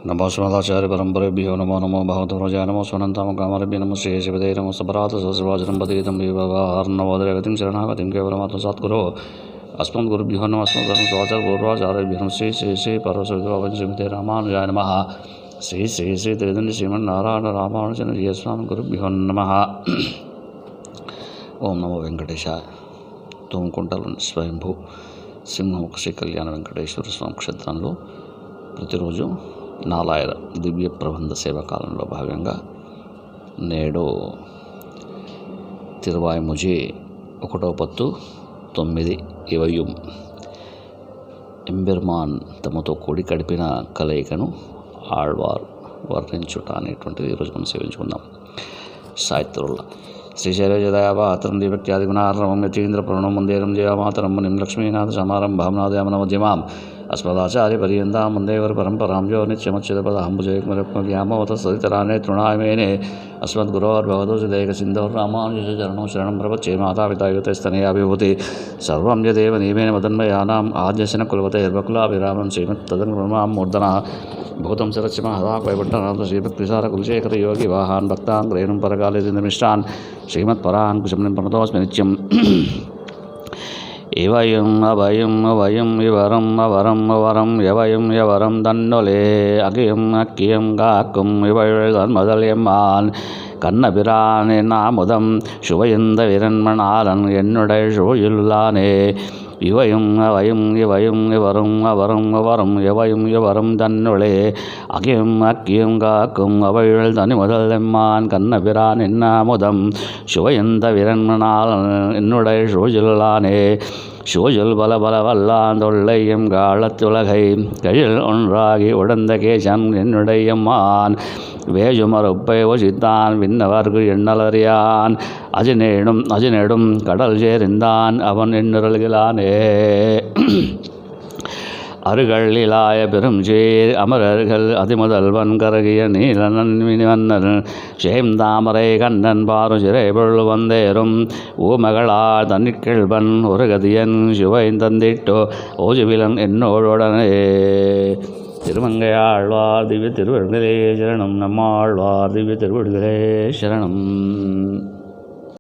नमो श्रीमदाचार्य परंपरेभ्यो नमो नमो भगवतोराजाय नमो स्वनन्तामकामरेभ्यो नमो श्री शिवदे नमो सपरात सहस्रवाचनं पतितं विवाहार्णवोदयगतिं शरणागतिं केवलमात्र सद्गुरो अस्मद्गुरुभ्यो नमः अस्मद्गुरुवाचार्यभ्यो नमः श्री श्री श्री परमशिवाय श्रीमते रामानुजाय नमः श्री श्री श्री त्रिदण्ड श्रीमन्नारायण रामानुजन स्वामी गुरुभ्यो नमः। ओम नमो वेंकटेशाय। తూముకుంటలోని స్వయంభూ సింహముఖ శ్రీ కళ్యాణ వెంకటేశ్వర స్వామి క్షేత్రంలో ప్రతిరోజు నాలాయర దివ్య ప్రబంధ సేవాకాలంలో భాగంగా నేడు తిరువాయిముజి 1/10/9 ఎంబెర్మాన్ తమతో కూడి గడిపిన కలయికను ఆళ్వార్ వర్ణించుట అనేటువంటిది ఈరోజు మనం సేవించుకుందాం. సాయిత్రుల శ్రీశైలజదయాపాత్రం దీపక్త్యాదిగుణార్ణవం యతీంద్ర ప్రణవం వందేరం జయమాతరం మునిం లక్ష్మీనాథ సమారంభాం నాదయామనమధ్యమాం अस्मदाचार्यपर्यन्तां वन्दे गुरुपरम्परां यो नित्यमच्युतपदाम्बुजयुग्मरुक्मव्यामोहतः सदितराणे तृणायमेने अस्मद्गुरोर्भगवतोऽसिदेकसिन्धोः रामानुजस्य चरणौ शरणं प्रपच्ये मातापिता युतस्तनया विभूति सर्वं यदेव नियमेन मदन्मयानाम् आद्यस्य न कुलपतेर्वकुलाभिरामं श्रीमत्तदङ्गमां मूर्धनः भूतं सरस्य महदाक्वैवट्टनाथ श्रीभक्तिसारकुलशेखरयोगी वाहान् भक्तान् ग्रहणं परकाले निमिष्टान् श्रीमत्परान् कुशमनं प्रणतोऽस्मि नित्यम् இவயும் அபயும் அபயும் இவரும் அவரம் அவரம் எவையும் எவரும் தன்னொலே அகியும் அக்கியும் காக்கும் இவழ்தான் முதல் எம்மான் கண்ணபிரான் என்னாமுதம் சுவையுந்த விரண்மணாலன் என்னுடைய சுவையுள்ளானே இவையும் அவையும் இவையும் இவரும் அவரும் அவரும் எவையும் இவரும் தன்னுளே அகியும் அக்கியும் காக்கும் அவள் தனி முதல் எம்மான் கண்ணபிரான் என்னாமுதம் சுவையுந்த விரண்மணாலன் என்னுடைய சுவையுள்ளானே சோஜல் பல பல வல்லான் தொல்லையும் காலத்துலகை கையில் ஒன்றாகி உடந்த கேசன் என்னுடைய மான் வேஜுமறுப்பை ஒசித்தான் விண்ணவர்க்கு எண்ணலறியான் அஜினேடும் கடல் சேர்ந்தான் அவன் எண்ணுரல்கிறானே அருகள்ளிலாய பெருஞ்சீர் அமரர்கள் அதிமுதல்வன் கரகிய நீலனன் சேம்தாமரை கண்ணன் பாரு சிறை பொருள் வந்தேறும் ஊமகளார் தன்னிக்கெழ்வன் ஒரு கதியன் சிவைந்தந்திட்டோ ஓஜுவிலன் என்னோடுடனே. திருமங்கையாழ்வார் திவ்ய திருவடிகளே சரணம். நம்மாழ்வார் திவ்ய திருவடிகளே சரணம்.